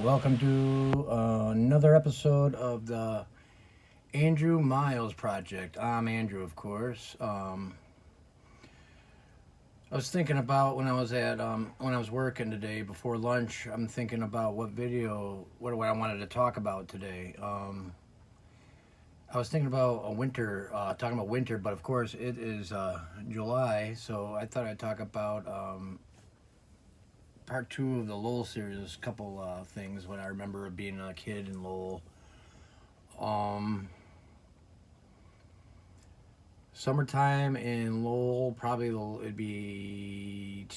welcome to another episode of the Andrew Miles Project. I'm Andrew, of course. I was thinking about when I was working today before lunch. I'm thinking about what I wanted to talk about today. I was thinking about talking about winter, but of course it is July, so I thought I'd talk about part two of the Lowell series. A couple things when I remember being a kid in Lowell. Um, Summertime in Lowell, probably it'd be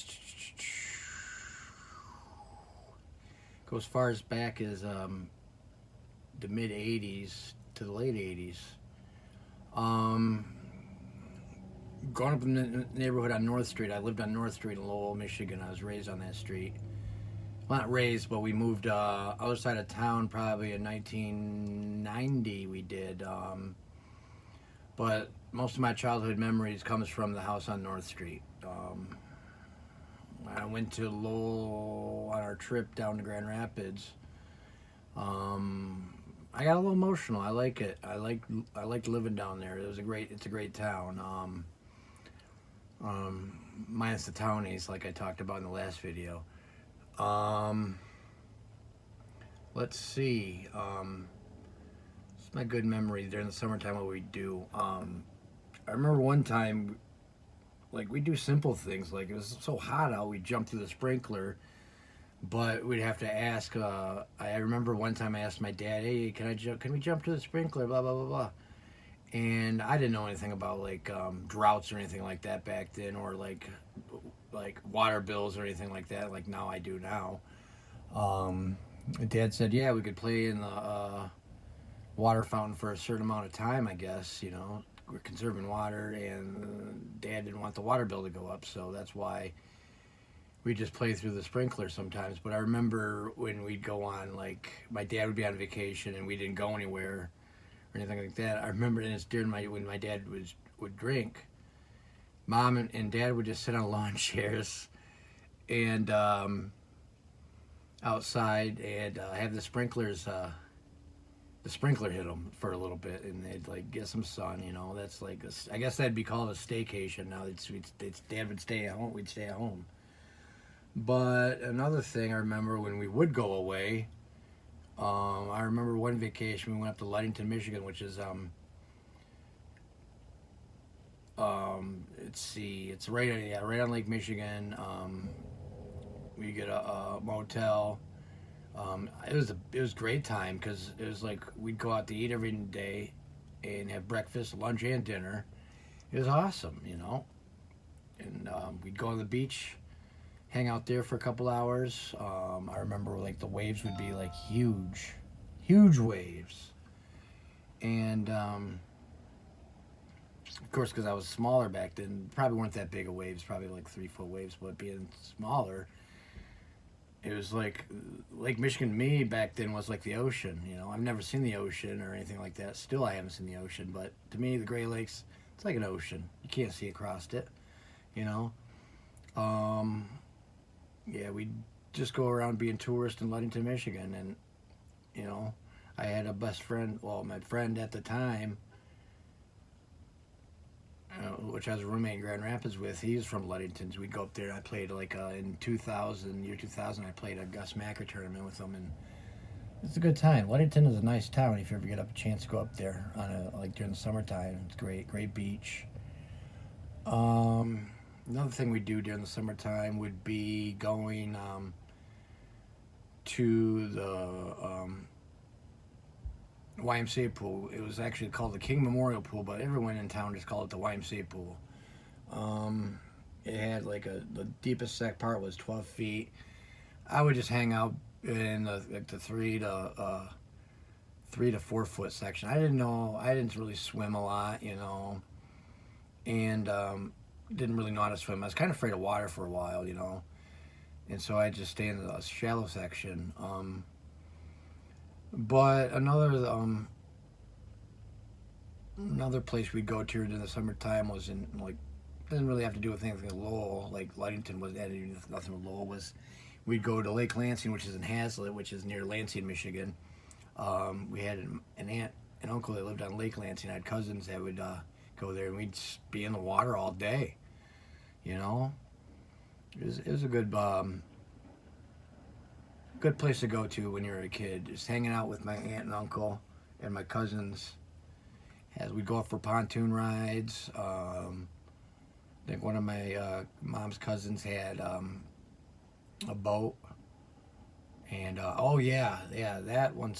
go as far as back as the mid '80s to the late '80s. Um, Growing up in the neighborhood on North Street, I lived on North Street in Lowell, Michigan. I was raised on that street. Well, not raised, but we moved other side of town probably in 1990. We did, but most of my childhood memories comes from the house on North Street. I went to Lowell on our trip down to Grand Rapids. Um, I got a little emotional. I like it. I liked living down there. It's a great town. Minus the townies, like I talked about in the last video. Um, let's see. It's my good memory during the summertime. What we do. I remember one time, like we do simple things. Like it was so hot out, we jumped through the sprinkler, but we'd have to ask. I remember one time I asked my dad, "Hey, can I jump? Can we jump to the sprinkler?" Blah blah blah blah. And I didn't know anything about like droughts or anything like that back then, or like water bills or anything like that. Like now I do now. Um, Dad said, "Yeah, we could play in the water fountain for a certain amount of time. I guess we're conserving water, and Dad didn't want the water bill to go up, so that's why we just play through the sprinkler sometimes." But I remember when we'd go on, like my dad would be on vacation and we didn't go anywhere or anything like that. I remember, and it's during when my dad would drink. Mom and Dad would just sit on lawn chairs and outside and have the sprinkler hit them for a little bit, and they'd like get some sun. That's like I guess that'd be called a staycation now. Dad would stay at home. We'd stay at home. But another thing I remember when we would go away. I remember one vacation we went up to Ludington, Michigan, which is let's see, it's right on Lake Michigan. We get a motel. It was great time because it was like we'd go out to eat every day and have breakfast, lunch, and dinner. It was awesome. And we'd go on the beach, hang out there for a couple hours. I remember like the waves would be like huge, huge waves, and of course, because I was smaller back then, probably weren't that big of waves, probably like 3 foot waves. But being smaller, it was like Lake Michigan to me back then was like the ocean. I've never seen the ocean or anything like that. Still, I haven't seen the ocean, but to me, the Great Lakes, it's like an ocean. You can't see across it. You know. Um, yeah, we just go around being tourists in Ludington, Michigan, and you know, I had a best friend. Well, my friend at the time, which I was a roommate in Grand Rapids with. He's from Ludington. So we'd go up there. And I played like in 2000, year 2000. I played a Gus Macker tournament with him, and it's a good time. Ludington is a nice town. If you ever get up a chance to go up there on like during the summertime, it's great, great beach. Another thing we do during the summertime would be going to the YMCA pool. It was actually called the King Memorial Pool, but everyone in town just called it the YMCA pool. Um, it had like the deepest sec part was 12 feet. I would just hang out in the 3 to 4 foot section. I didn't know. I didn't really swim a lot, and didn't really know how to swim. I was kind of afraid of water for a while, and so I just stay in the shallow section. But another place we'd go to in the summertime was doesn't really have to do with anything with Lowell. Like Ludington was had nothing with Lowell. Was we'd go to Lake Lansing, which is in Hazlitt, which is near Lansing, Michigan. We had an aunt and uncle that lived on Lake Lansing. I had cousins that would go there, and we'd be in the water all day. You know, it was a good place to go to when you're a kid. Just hanging out with my aunt and uncle and my cousins as we'd go up for pontoon rides. I think one of my mom's cousins had a boat. And oh yeah, that one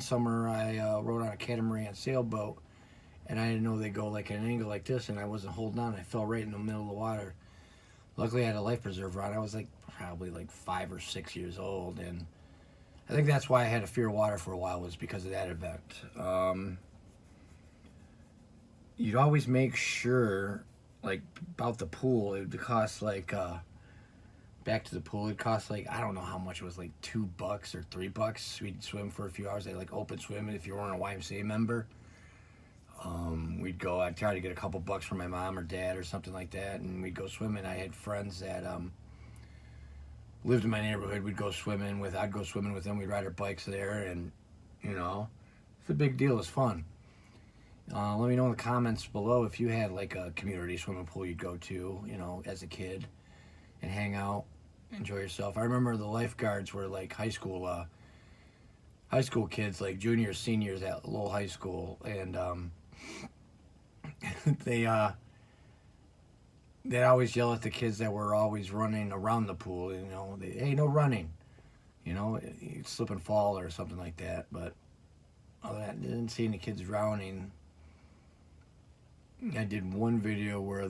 summer I rode on a catamaran sailboat, and I didn't know they go like at an angle like this, and I wasn't holding on. I fell right in the middle of the water. Luckily, I had a life preserver on. I was like probably like 5 or 6 years old, and I think that's why I had a fear of water for a while, was because of that event. You'd always make sure, like about the pool, it would cost like back to the pool. It cost like, I don't know how much it was, like $2 or $3. We'd swim for a few hours. They like open swimming if you weren't a YMCA member. We'd go. I'd try to get a couple bucks from my mom or dad or something like that, and we'd go swimming. I had friends that lived in my neighborhood. I'd go swimming with them. We'd ride our bikes there, and you know, it's a big deal. It's fun. Let me know in the comments below if you had like a community swimming pool you'd go to, you know, as a kid, and hang out, enjoy yourself. I remember the lifeguards were like high school kids, like juniors, seniors at Lowell High School, and they'd always yell at the kids that were always running around the pool. You know, hey, no running. You know, you'd slip and fall or something like that. But other than that, didn't see any kids drowning. I did one video where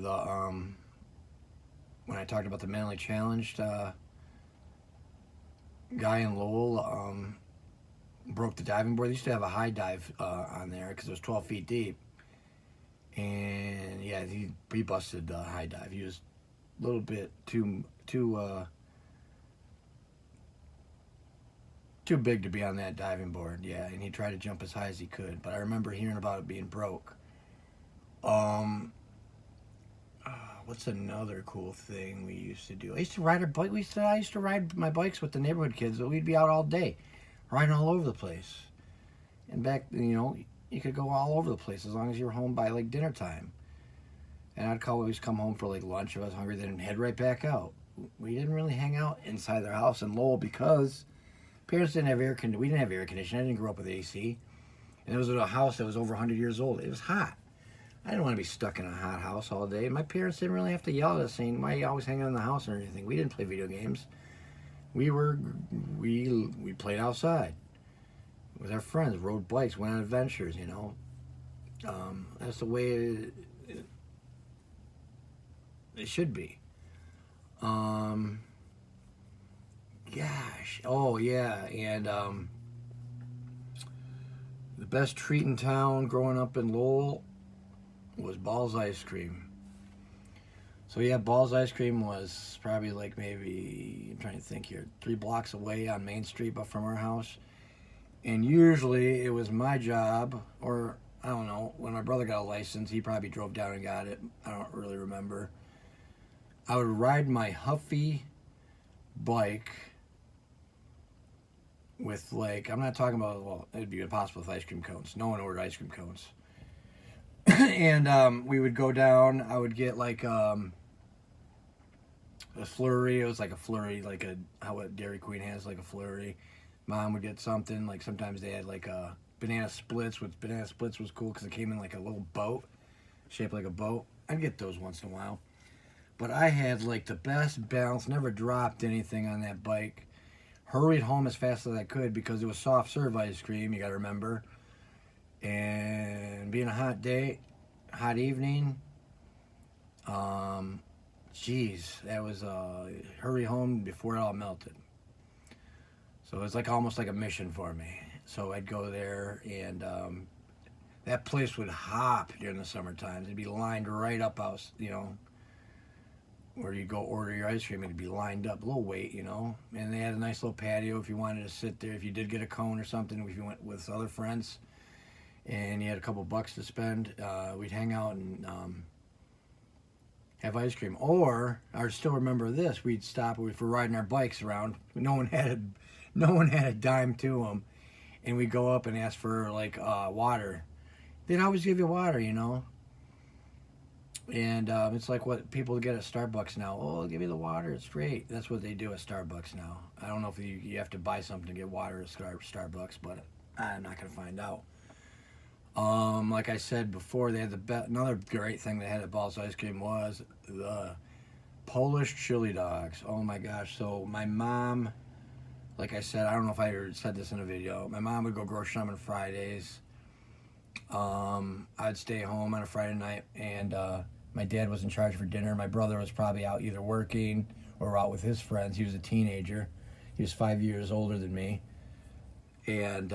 when I talked about the mentally challenged guy in Lowell broke the diving board. They used to have a high dive on there because it was 12 feet deep. And yeah, he busted the high dive. He was a little bit too big to be on that diving board. Yeah, and he tried to jump as high as he could. But I remember hearing about it being broke. What's another cool thing we used to do? I used to ride a bike. I used to ride my bikes with the neighborhood kids. But we'd be out all day, riding all over the place. And back, you know, you could go all over the place as long as you were home by like dinner time. And I'd always come home for like lunch if I was hungry, then head right back out. We didn't really hang out inside their house in Lowell because parents didn't have air conditioning. We didn't have air conditioning. I didn't grow up with AC. And it was a house that was over 100 years old. It was hot. I didn't want to be stuck in a hot house all day. My parents didn't really have to yell at us saying, why are you always hanging in the house or anything. We didn't play video games. We played outside with our friends, rode bikes, went on adventures, you know. That's the way it should be. Gosh. Oh, yeah. And the best treat in town growing up in Lowell was Ball's Ice Cream. So yeah, Ball's Ice Cream was probably like maybe, I'm trying to think here, 3 blocks away on Main Street, but from our house. And usually it was my job, or I don't know, when my brother got a license, he probably drove down and got it. I don't really remember. I would ride my Huffy bike with like, I'm not talking about, well, it'd be impossible with ice cream cones. No one ordered ice cream cones. And we would go down. I would get like a flurry. It was like a flurry, like how a Dairy Queen has, like a flurry. Mom would get something. Like sometimes they had like banana splits, which banana splits was cool because it came in like a little boat, shaped like a boat. I'd get those once in a while. But I had like the best balance. Never dropped anything on that bike. Hurried home as fast as I could because it was soft serve ice cream. You got to remember. And being a hot day, hot evening, geez, that was hurry home before it all melted. So it was like almost like a mission for me. So I'd go there, and that place would hop during the summertime. It'd be lined right up, you know, where you go order your ice cream. It'd be lined up, a little wait, you know. And they had a nice little patio if you wanted to sit there. If you did get a cone or something, if you went with other friends, and you had a couple bucks to spend, we'd hang out and have ice cream. Or I still remember this: we'd stop if we're riding our bikes around. No one had a dime to them, and we'd go up and ask for like water. They'd always give you water, you know. And it's like what people get at Starbucks now. Oh, I'll give you the water. It's great. That's what they do at Starbucks now. I don't know if you have to buy something to get water at Starbucks, but I'm not going to find out. Like I said before, they had another great thing they had at Ball's Ice Cream was the Polish chili dogs. Oh my gosh. So my mom, like I said, I don't know if I said this in a video. My mom would go grocery shopping on Fridays. I'd stay home on a Friday night, and my dad was in charge for dinner. My brother was probably out either working or out with his friends. He was a teenager. He was 5 years older than me. And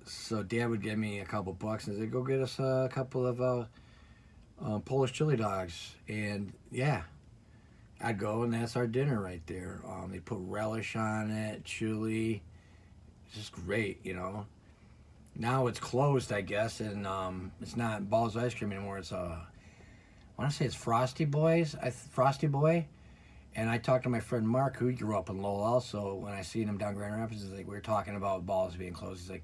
so Dad would give me a couple bucks and say, go get us a couple of Polish chili dogs. And yeah, I'd go, and that's our dinner right there. They put relish on it, chili. It's just great, you know. Now it's closed, I guess, and it's not Ball's Ice Cream anymore. It's I want to say it's Frosty Boy. And I talked to my friend Mark, who grew up in Lowell also. When I seen him down Grand Rapids, we were talking about Ball's being closed. He's like,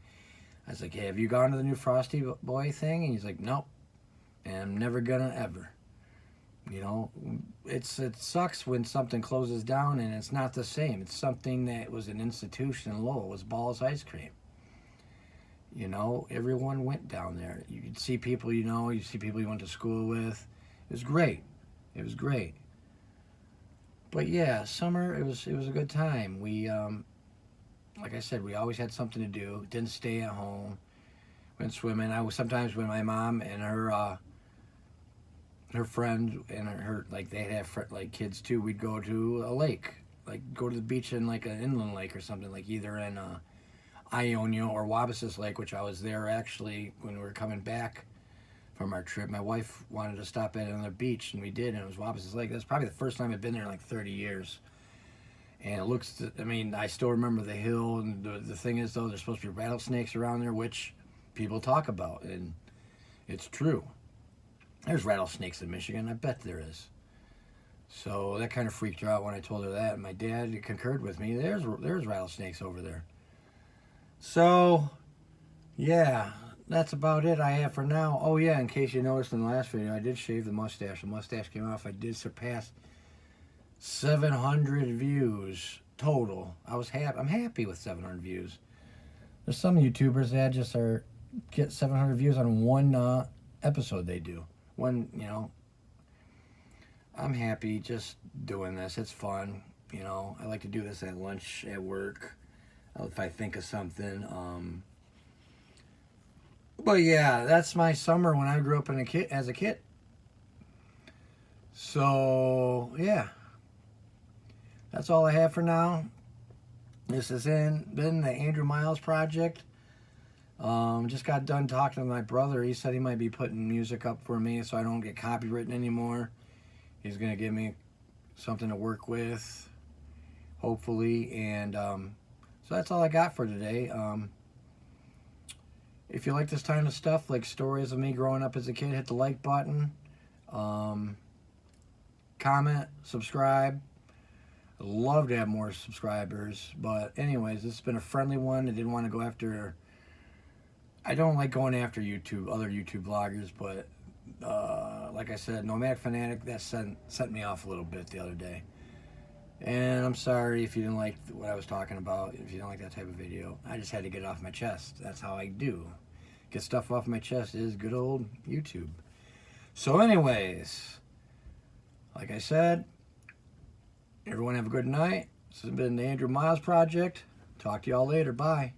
I was like, hey, have you gone to the new Frosty Boy thing? And he's like, nope, and I'm never gonna ever. You know, it sucks when something closes down and it's not the same. It's something that was an institution in Lowell. It was Ball's Ice Cream. You know, everyone went down there. You could see people you know, you see people you went to school with. It was great. It was great. But yeah, summer, it was a good time. We, like I said, we always had something to do. Didn't stay at home. Went swimming. Sometimes when my mom and her friend and her like they have like kids too, we'd go to a lake, like go to the beach in like an inland lake or something, like either in Ionia or Wabasis Lake, which I was there actually when we were coming back from our trip. My wife wanted to stop at another beach, and we did, and it was Wabasis Lake. That's probably the first time I've been there in like 30 years. And it looks, I mean, I still remember the hill, and the thing is, though, there's supposed to be rattlesnakes around there, which people talk about, and it's true. There's rattlesnakes in Michigan, I bet there is. So that kind of freaked her out when I told her that, and my dad concurred with me. There's rattlesnakes over there. So, yeah, that's about it I have for now. Oh, yeah, in case you noticed in the last video, I did shave the mustache. The mustache came off. I did surpass 700 views total. I'm happy with 700 views. There's some YouTubers that just get 700 views on one episode they do. One, you know, I'm happy just doing this. It's fun. You know, I like to do this at lunch, at work. If I think of something. But yeah, that's my summer when I grew up as a kid. So yeah, that's all I have for now. This has been the Andrew Miles Project. Just got done talking to my brother. He said he might be putting music up for me so I don't get copywritten anymore. He's gonna give me something to work with, hopefully, and so that's all I got for today. If you like this kind of stuff, like stories of me growing up as a kid, hit the like button. Comment, subscribe. I'd love to have more subscribers. But anyways, this has been a friendly one. I didn't want to go after... I don't like going after other YouTube bloggers, but like I said, Nomadic Fanatic, that sent me off a little bit the other day. And I'm sorry if you didn't like what I was talking about, if you don't like that type of video. I just had to get it off my chest. That's how I do. Get stuff off my chest is good old YouTube. So anyways, like I said, everyone have a good night. This has been the Andrew Miles Project. Talk to y'all later. Bye.